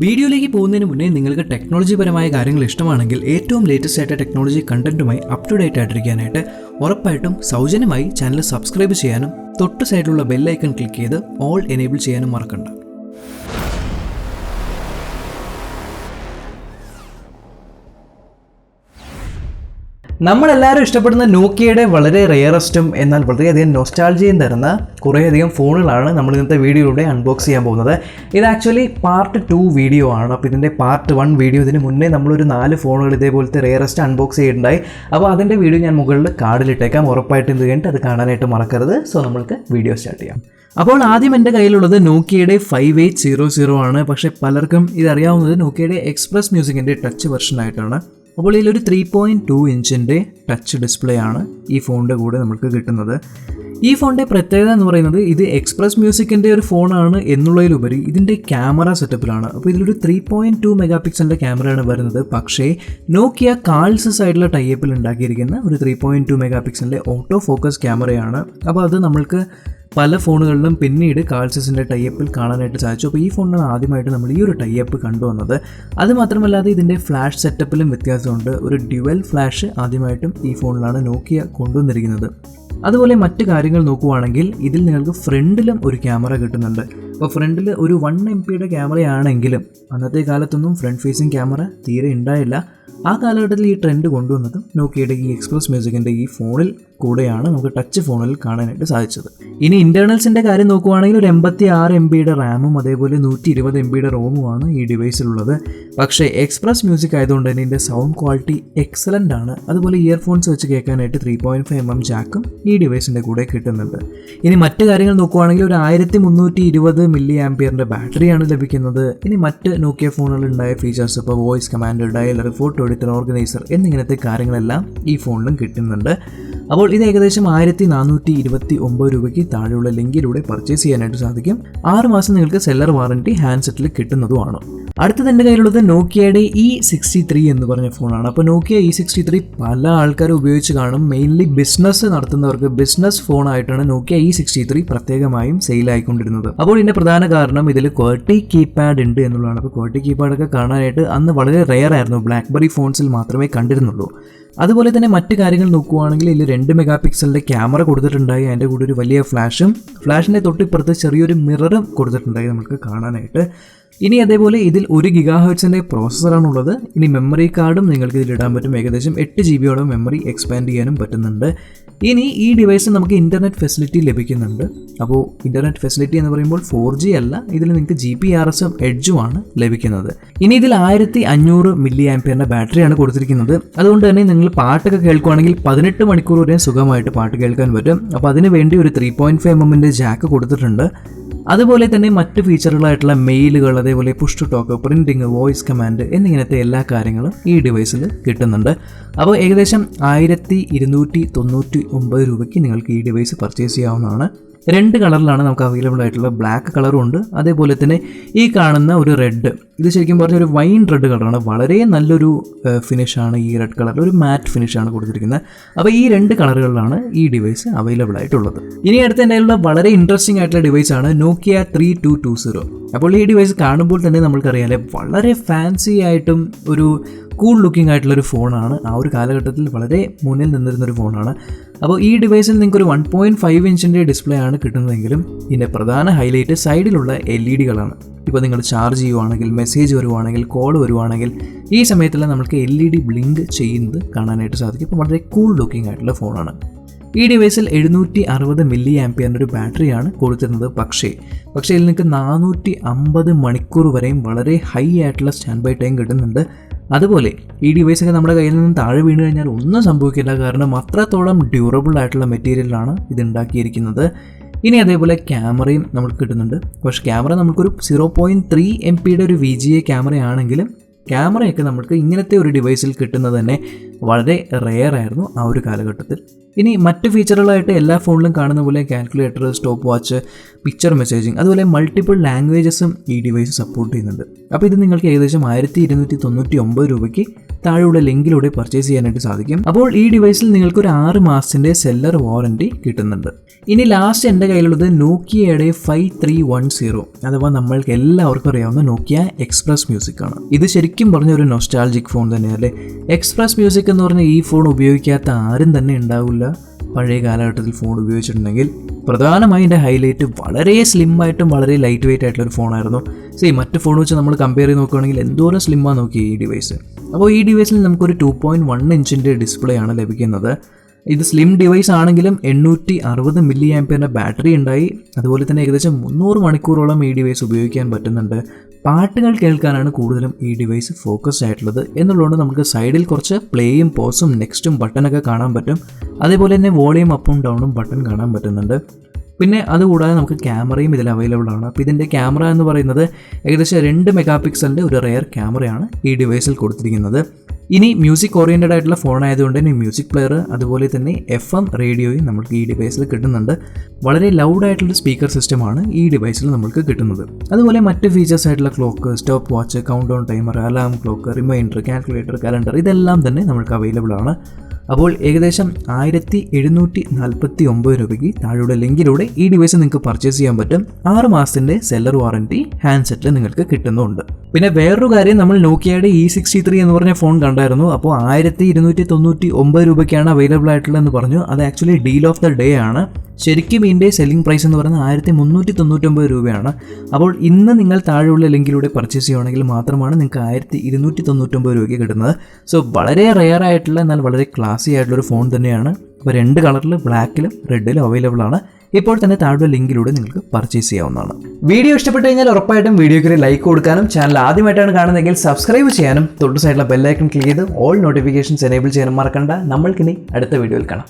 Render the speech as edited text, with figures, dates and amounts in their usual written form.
വീഡിയോയിലേക്ക് പോകുന്നതിന് മുന്നേ നിങ്ങൾക്ക് ടെക്നോളജിപരമായ കാര്യങ്ങൾ ഇഷ്ടമാണെങ്കിൽ ഏറ്റവും ലേറ്റസ്റ്റ് ആയിട്ട് ടെക്നോളജി കണ്ടന്റുമായി അപ് ടു ഡേറ്റ് ആയിട്ടിരിക്കാനായിട്ട് ഉറപ്പായിട്ടും സൗജന്യമായി ചാനൽ സബ്സ്ക്രൈബ് ചെയ്യാനും തൊട്ട് സൈഡിലുള്ള ബെൽ ഐക്കൺ ക്ലിക്ക് ചെയ്ത് ഓൾ എനേബിൾ ചെയ്യാനും മറക്കണ്ട. നമ്മളെല്ലാവരും ഇഷ്ടപ്പെടുന്ന നോക്കിയയുടെ വളരെ റെയറസ്റ്റും എന്നാൽ വളരെയധികം നൊസ്റ്റാൾജിയും തരുന്ന കുറേയധികം ഫോണുകളാണ് നമ്മൾ ഇന്നത്തെ വീഡിയോയിലൂടെ അൺബോക്സ് ചെയ്യാൻ പോകുന്നത്. ഇത് ആക്ച്വലി പാർട്ട് 2 വീഡിയോ ആണ്. അപ്പോൾ ഇതിൻ്റെ പാർട്ട് 1 വീഡിയോ ഇതിന് മുന്നേ നമ്മളൊരു 4 ഫോണുകൾ ഇതേപോലത്തെ റെയറസ്റ്റ് അൺബോക്സ് ചെയ്തിട്ടുണ്ടായി. അപ്പോൾ അതിൻ്റെ വീഡിയോ ഞാൻ മുകളിൽ കാർഡിലിട്ടേക്കാം. ഉറപ്പായിട്ട് ഇത് കഴിഞ്ഞിട്ട് അത് കാണാനായിട്ട് മറക്കരുത്. സോ നമ്മൾക്ക് വീഡിയോ സ്റ്റാർട്ട് ചെയ്യാം. അപ്പോൾ ആദ്യം എൻ്റെ കയ്യിലുള്ളത് നോക്കിയയുടെ 5800 ആണ്. പക്ഷേ പലർക്കും ഇതറിയാവുന്നത് നോക്കിയയുടെ എക്സ്പ്രസ് മ്യൂസിക്കിൻ്റെ ടച്ച് വെർഷനായിട്ടാണ്. അപ്പോൾ ഇതിലൊരു 3.2 ഇഞ്ചിൻ്റെ ടച്ച് ഡിസ്പ്ലേ ആണ് ഈ ഫോണിൻ്റെ കൂടെ നമുക്ക് കിട്ടുന്നത്. ഈ ഫോണിൻ്റെ പ്രത്യേകത എന്ന് പറയുന്നത് ഇത് എക്സ്പ്രസ് മ്യൂസിക്കിൻ്റെ ഒരു ഫോണാണ് എന്നുള്ളതിലുപരി ഇതിൻ്റെ ക്യാമറ സെറ്റപ്പിലാണ്. അപ്പോൾ ഇതിലൊരു 3.2 മെഗാ പിക്സലിൻ്റെ ക്യാമറയാണ് വരുന്നത്. പക്ഷേ നോക്കിയ കാൾസ് സൈഡിലെ ടൈപ്പിൽ ഉണ്ടാക്കിയിരിക്കുന്ന ഒരു 3.2 മെഗാ പിക്സലിൻ്റെ ഓട്ടോ ഫോക്കസ് ക്യാമറയാണ്. അപ്പോൾ അത് നമ്മൾക്ക് പല ഫോണുകളിലും പിന്നീട് കാൾസസിൻ്റെ ടൈപ്പിൽ കാണാനായിട്ട് സാധിച്ചു. അപ്പോൾ ഈ ഫോണിനാണ് ആദ്യമായിട്ട് നമ്മൾ ഈ ഒരു ടൈപ്പ് കണ്ടുവന്നത്. അതുമാത്രമല്ലാതെ ഇതിൻ്റെ ഫ്ലാഷ് സെറ്റപ്പിലും വ്യത്യാസമുണ്ട്. ഒരു ഡ്യുവൽ ഫ്ലാഷ് ആദ്യമായിട്ടും ഈ ഫോണിലാണ് നോക്കിയ കൊണ്ടുവന്നിരിക്കുന്നത്. അതുപോലെ മറ്റ് കാര്യങ്ങൾ നോക്കുവാണെങ്കിൽ ഇതിൽ നിങ്ങൾക്ക് ഫ്രണ്ടിലും ഒരു ക്യാമറ കിട്ടുന്നുണ്ട്. അപ്പോൾ ഫ്രണ്ടിൽ ഒരു 1 MP ക്യാമറയാണെങ്കിലും അന്നത്തെ കാലത്തൊന്നും ഫ്രണ്ട് ഫേസിങ് ക്യാമറ തീരെ ഉണ്ടായില്ല. ആ കാലഘട്ടത്തിൽ ഈ ട്രെൻഡ് കൊണ്ടുവന്നതും നോക്കിയയുടെ ഈ എക്സ്പ്രസ് മ്യൂസിക്കിൻ്റെ ഈ ഫോണിൽ കൂടെയാണ് നമുക്ക് ടച്ച് ഫോണിൽ കാണാനായിട്ട് സാധിച്ചത്. ഇനി ഇൻറ്റേർണൽസിൻ്റെ കാര്യം നോക്കുവാണെങ്കിൽ ഒരു 86 MB റാമും അതേപോലെ 120 MB റോമുമാണ് ഈ ഡിവൈസിലുള്ളത്. പക്ഷേ എക്സ്പ്രസ് മ്യൂസിക് ആയതുകൊണ്ട് തന്നെ ഇതിൻ്റെ സൗണ്ട് ക്വാളിറ്റി എക്സലൻ്റ് ആണ്. അതുപോലെ ഇയർഫോൺസ് വെച്ച് കേൾക്കാനായിട്ട് 3.5 mm ജാക്കും ഈ ഡിവൈസിൻ്റെ കൂടെ കിട്ടുന്നുണ്ട്. ഇനി മറ്റ് കാര്യങ്ങൾ നോക്കുവാണെങ്കിൽ ഒരു 1320 mAh ബാറ്ററിയാണ് ലഭിക്കുന്നത്. ഇനി മറ്റ് നോക്കിയ ഫോണുകളുണ്ടായ ഫീച്ചേഴ്സ് ഇപ്പോൾ voice command, dialer, photo editor, organiser എന്നിങ്ങനത്തെ കാര്യങ്ങളെല്ലാം ഈ ഫോണിലും കിട്ടുന്നുണ്ട്. അപ്പോൾ ഇത് ഏകദേശം 1429 രൂപയ്ക്ക് താഴെയുള്ള ലിങ്കിലൂടെ പർച്ചേസ് ചെയ്യാനായിട്ട് സാധിക്കും. 6 മാസം നിങ്ങൾക്ക് സെല്ലർ വാറണ്ടി ഹാൻഡ്സെറ്റിൽ കിട്ടുന്നതുമാണ്. അടുത്തത് എൻ്റെ കയ്യിലുള്ളത് നോക്കിയയുടെ E63 എന്ന് പറഞ്ഞ ഫോണാണ്. അപ്പോൾ നോക്കിയ E63 പല ആൾക്കാരും ഉപയോഗിച്ച് കാണും. മെയിൻലി ബിസിനസ് നടത്തുന്നവർക്ക് ബിസിനസ് ഫോണായിട്ടാണ് നോക്കിയ E63 പ്രത്യേകമായും സെയിലായിക്കൊണ്ടിരുന്നത്. അപ്പോൾ ഇതിൻ്റെ പ്രധാന കാരണം ഇതിൽ ക്വാർട്ടി കീപാഡ് ഉണ്ട് എന്നുള്ളതാണ്. അപ്പോൾ ക്വാർട്ടി കീപാഡൊക്കെ കാണാനായിട്ട് അന്ന് വളരെ റെയർ ആയിരുന്നു. ബ്ലാക്ക്ബെറി ഫോൺസിൽ മാത്രമേ കണ്ടിരുന്നുള്ളൂ. അതുപോലെ തന്നെ മറ്റ് കാര്യങ്ങൾ നോക്കുവാണെങ്കിൽ ഇതിൽ 2 മെഗാ പിക്സലിൻ്റെ ക്യാമറ കൊടുത്തിട്ടുണ്ടായി. അതിൻ്റെ കൂടെ ഒരു വലിയ ഫ്ലാഷിൻ്റെ തൊട്ടിപ്പുറത്ത് ചെറിയൊരു മിററും കൊടുത്തിട്ടുണ്ടായി നമുക്ക് കാണാനായിട്ട്. ഇനി അതേപോലെ ഇതിൽ 1 GHz പ്രോസസ്സറാണുള്ളത്. ഇനി മെമ്മറി കാർഡും നിങ്ങൾക്ക് ഇതിലിടാൻ പറ്റും. ഏകദേശം 8 GB മെമ്മറി എക്സ്പാൻഡ് ചെയ്യാനും പറ്റുന്നുണ്ട്. ഇനി ഈ ഡിവൈസിൽ നമുക്ക് ഇൻ്റർനെറ്റ് ഫെസിലിറ്റി ലഭിക്കുന്നുണ്ട്. അപ്പോൾ ഇൻ്റർനെറ്റ് ഫെസിലിറ്റി എന്ന് പറയുമ്പോൾ 4G അല്ല, ഇതിൽ നിങ്ങൾക്ക് GPRSഉം എഡ്ജുമാണ് ലഭിക്കുന്നത്. ഇനി ഇതിൽ 1500 mAh ബാറ്ററിയാണ് കൊടുത്തിരിക്കുന്നത്. അതുകൊണ്ട് തന്നെ നിങ്ങൾ പാട്ടൊക്കെ കേൾക്കുകയാണെങ്കിൽ 18 മണിക്കൂർ വരെ സുഖമായിട്ട് പാട്ട് കേൾക്കാൻ പറ്റും. അപ്പോൾ അതിന് വേണ്ടി ഒരു 3.5 mm ജാക്ക് കൊടുത്തിട്ടുണ്ട്. അതുപോലെ തന്നെ മറ്റ് ഫീച്ചറുകളായിട്ടുള്ള മെയിലുകൾ, അതേപോലെ push to talk, printing, voice command എന്നിങ്ങനത്തെ എല്ലാ കാര്യങ്ങളും ഈ ഡിവൈസിൽ കിട്ടുന്നുണ്ട്. അപ്പോൾ ഏകദേശം 1299 രൂപയ്ക്ക് നിങ്ങൾക്ക് ഈ ഡിവൈസ് പർച്ചേസ് ചെയ്യാവുന്നതാണ്. 2 കളറിലാണ് നമുക്ക് അവൈലബിൾ ആയിട്ടുള്ള. ബ്ലാക്ക് കളറും ഉണ്ട്, അതേപോലെ തന്നെ ഈ കാണുന്ന ഒരു റെഡ്. ഇത് ശരിക്കും പറഞ്ഞ ഒരു വൈൻ റെഡ് കളറാണ്. വളരെ നല്ലൊരു ഫിനിഷാണ് ഈ റെഡ് കളറിൽ. ഒരു മാറ്റ് ഫിനിഷാണ് കൊടുത്തിരിക്കുന്നത്. അപ്പോൾ ഈ 2 കളറുകളിലാണ് ഈ ഡിവൈസ് അവൈലബിൾ ആയിട്ടുള്ളത്. ഇനി അടുത്ത എൻ്റെ കയ്യിലുള്ള വളരെ ഇൻട്രസ്റ്റിംഗ് ആയിട്ടുള്ള ഡിവൈസാണ് നോക്കിയ 3220. അപ്പോൾ ഈ ഡിവൈസ് കാണുമ്പോൾ തന്നെ നമ്മൾക്കറിയാലേ വളരെ ഫാൻസി ആയിട്ടും ഒരു കൂൾ ലുക്കിംഗ് ആയിട്ടുള്ളൊരു ഫോണാണ്. ആ ഒരു കാലഘട്ടത്തിൽ വളരെ മുന്നിൽ നിന്നിരുന്നൊരു ഫോണാണ്. അപ്പോൾ ഈ ഡിവൈസിൽ നിങ്ങൾക്കൊരു 1.5 ഇഞ്ചിൻ്റെ ഡിസ്പ്ലേ ആണ് കിട്ടുന്നതെങ്കിലും ഇതിൻ്റെ പ്രധാന ഹൈലൈറ്റ് സൈഡിലുള്ള LED-കളാണ്. ഇപ്പോൾ നിങ്ങൾ ചാർജ് ചെയ്യുവാണെങ്കിൽ, മെസ്സേജ് വരുവാണെങ്കിൽ, കോൾ വരുവാണെങ്കിൽ ഈ സമയത്തെല്ലാം നമുക്ക് LED ബ്ലിങ്ക് ചെയ്യുന്നത് കാണാനായിട്ട് സാധിക്കും. അപ്പോൾ വളരെ കൂൾ ലുക്കിംഗ് ആയിട്ടുള്ള ഫോണാണ്. ഈ ഡിവൈസിൽ 760 mAh ഒരു ബാറ്ററിയാണ് കൊടുത്തിരുന്നത്. പക്ഷേ ഇതിൽ നിങ്ങൾക്ക് 450 മണിക്കൂർ വരെയും വളരെ ഹൈ ആയിട്ടുള്ള സ്റ്റാൻഡ് ബൈ ടൈം കിട്ടുന്നുണ്ട്. അതുപോലെ ഈ ഡിവൈസൊക്കെ നമ്മുടെ കയ്യിൽ നിന്നും താഴെ വീണ് കഴിഞ്ഞാൽ ഒന്നും സംഭവിക്കില്ല. കാരണം അത്രത്തോളം ഡ്യൂറബിൾ ആയിട്ടുള്ള മെറ്റീരിയലാണ് ഇത് ഉണ്ടാക്കിയിരിക്കുന്നത്. ഇനി അതേപോലെ ക്യാമറയും നമുക്ക് കിട്ടുന്നുണ്ട്. പക്ഷേ ക്യാമറ നമുക്കൊരു 0.3 MP ഒരു VGA ക്യാമറയാണെങ്കിലും ക്യാമറയൊക്കെ നമുക്ക് ഇങ്ങനത്തെ ഒരു ഡിവൈസിൽ കിട്ടുന്നത് തന്നെ വളരെ റെയർ ആയിരുന്നു ആ ഒരു കാലഘട്ടത്തിൽ. ഇനി മറ്റ് ഫീച്ചറുകളായിട്ട് എല്ലാ ഫോണിലും കാണുന്ന പോലെ calculator, stop watch, picture messaging, അതുപോലെ മൾട്ടിപ്പിൾ ലാംഗ്വേജസും ഈ ഡിവൈസ് സപ്പോർട്ട് ചെയ്യുന്നുണ്ട്. അപ്പോൾ ഇത് നിങ്ങൾക്ക് ഏകദേശം 1299 രൂപയ്ക്ക് താഴെയുള്ള ലിങ്കിലൂടെ പർച്ചേസ് ചെയ്യാനായിട്ട് സാധിക്കും. അപ്പോൾ ഈ ഡിവൈസിൽ നിങ്ങൾക്ക് ഒരു 6 മാസത്തിൻ്റെ സെല്ലർ വാറൻറ്റി കിട്ടുന്നുണ്ട്. ഇനി ലാസ്റ്റ് എൻ്റെ കയ്യിലുള്ളത് നോക്കിയയുടെ 5310, അഥവാ നമ്മൾക്ക് എല്ലാവർക്കും അറിയാവുന്ന നോക്കിയ എക്സ്പ്രസ് മ്യൂസിക് ആണ്. ഇത് ശരിക്കും പറഞ്ഞ ഒരു നൊസ്റ്റാൾജിക് ഫോൺ തന്നെയല്ലേ. എക്സ്പ്രസ് മ്യൂസിക് എന്ന് പറഞ്ഞാൽ ഈ ഫോൺ ഉപയോഗിക്കാത്ത ആരും തന്നെ ഉണ്ടാവില്ല പഴയ കാലഘട്ടത്തിൽ ഫോൺ ഉപയോഗിച്ചിട്ടുണ്ടെങ്കിൽ. പ്രധാനമായും ഇതിൻ്റെ ഹൈലൈറ്റ് വളരെ സ്ലിമ്മായിട്ടും വളരെ ലൈറ്റ് വെയിറ്റ് ആയിട്ടുള്ളൊരു ഫോണായിരുന്നു. മറ്റ് ഫോൺ വെച്ച് നമ്മൾ കമ്പയർ ചെയ്ത് നോക്കുകയാണെങ്കിൽ എന്തോരം സ്ലിമ്മാണ് നോക്കി ഈ ഡിവൈസ്. അപ്പോൾ ഈ ഡിവൈസിൽ നമുക്കൊരു 2.1 ഇഞ്ചിൻ്റെ ഡിസ്പ്ലേ ആണ് ലഭിക്കുന്നത്. ഇത് സ്ലിം ഡിവൈസ് ആണെങ്കിലും 860 മില്ലി ആംപിയറിൻ്റെ ബാറ്ററി ഉണ്ടായി. അതുപോലെ തന്നെ ഏകദേശം 300 മണിക്കൂറോളം ഈ ഡിവൈസ് ഉപയോഗിക്കാൻ പറ്റുന്നുണ്ട്. പാട്ടുകൾ കേൾക്കാനാണ് കൂടുതലും ഈ ഡിവൈസ് ഫോക്കസ്ഡ് ആയിട്ടുള്ളത് എന്നുള്ളതുകൊണ്ട് നമുക്ക് സൈഡിൽ കുറച്ച് പ്ലേയും പോസും നെക്സ്റ്റും ബട്ടനൊക്കെ കാണാൻ പറ്റും. അതേപോലെ തന്നെ വോളിയം അപ്പും ഡൗണും ബട്ടൺ കാണാൻ പറ്റുന്നുണ്ട്. പിന്നെ അതുകൂടാതെ നമുക്ക് ക്യാമറയും ഇതിൽ അവൈലബിൾ ആണ്. അപ്പോൾ ഇതിൻ്റെ ക്യാമറ എന്ന് പറയുന്നത് ഏകദേശം 2 മെഗാ പിക്സലിൻ്റെ ഒരു റെയർ ക്യാമറയാണ് ഈ ഡിവൈസിൽ കൊടുത്തിരിക്കുന്നത്. ഇനി മ്യൂസിക് ഓറിയൻറ്റഡ് ആയിട്ടുള്ള ഫോൺ ആയതുകൊണ്ട് തന്നെ മ്യൂസിക് പ്ലെയർ അതുപോലെ തന്നെ FM റേഡിയോയും നമുക്ക് ഈ ഡിവൈസിൽ കിട്ടുന്നുണ്ട്. വളരെ ലൗഡ് ആയിട്ടുള്ള സ്പീക്കർ സിസ്റ്റമാണ് ഈ ഡിവൈസിൽ നമുക്ക് കിട്ടുന്നത്. അതുപോലെ മറ്റ് ഫീച്ചേഴ്സ് ആയിട്ടുള്ള clock, stopwatch, countdown timer, alarm clock, reminder, calculator, calendar ഇതെല്ലാം തന്നെ നമുക്ക് അവൈലബിൾ ആണ്. അപ്പോൾ ഏകദേശം 1749 രൂപയ്ക്ക് താഴെയുള്ള ലിങ്കിലൂടെ ഈ ഡിവൈസ് നിങ്ങൾക്ക് പർച്ചേസ് ചെയ്യാൻ പറ്റും. 6 മാസത്തിൻ്റെ സെല്ലർ വാറൻറ്റി ഹാൻഡ്സെറ്റിൽ നിങ്ങൾക്ക് കിട്ടുന്നുണ്ട്. പിന്നെ വേറൊരു കാര്യം, നമ്മൾ നോക്കിയയുടെ E63 എന്ന് പറഞ്ഞ ഫോൺ കണ്ടായിരുന്നു. അപ്പോൾ 1299 രൂപയ്ക്കാണ് അവൈലബിൾ ആയിട്ടുള്ളതെന്ന് പറഞ്ഞു. അത് actually deal of the day ആണ്. ശരിക്കും ഇതിൻ്റെ സെല്ലിംഗ് പ്രൈസ് എന്ന് പറയുന്നത് 1399 രൂപയാണ്. അപ്പോൾ ഇന്ന് നിങ്ങൾ താഴെയുള്ള ലിങ്കിലൂടെ പർച്ചേസ് ചെയ്യുകയാണെങ്കിൽ മാത്രമാണ് നിങ്ങൾക്ക് 1299 രൂപയ്ക്ക് കിട്ടുന്നത്. വളരെ റെയർ ആയിട്ടുള്ള എന്നാൽ വളരെ ക്ലാസി ആയിട്ടുള്ളൊരു ഫോൺ തന്നെയാണ്. അപ്പോൾ 2 കളറിൽ, ബ്ലാക്കിലും റെഡിലും അവൈലബിൾ ആണ്. ഇപ്പോൾ തന്നെ താഴെ ലിങ്കിലൂടെ നിങ്ങൾക്ക് പർച്ചേസ് ചെയ്യാവുന്നതാണ്. വീഡിയോ ഇഷ്ടപ്പെട്ടു കഴിഞ്ഞാൽ ഉറപ്പായിട്ടും വീഡിയോയ്ക്ക് ലൈക്ക് കൊടുക്കാനും, ചാനൽ ആദ്യമായിട്ടാണ് കാണുന്നതെങ്കിൽ സബ്സ്ക്രൈബ് ചെയ്യാനും, തൊട്ട് സൈഡിലെ ബെല്ലൈക്കൺ ക്ലിക്ക് ചെയ്ത് ഓൾ നോട്ടിഫിക്കേഷൻസ് എനേബിൾ ചെയ്യാനും മറക്കണ്ട. നമ്മൾക്കിനി അടുത്ത വീഡിയോയിൽ കാണാം.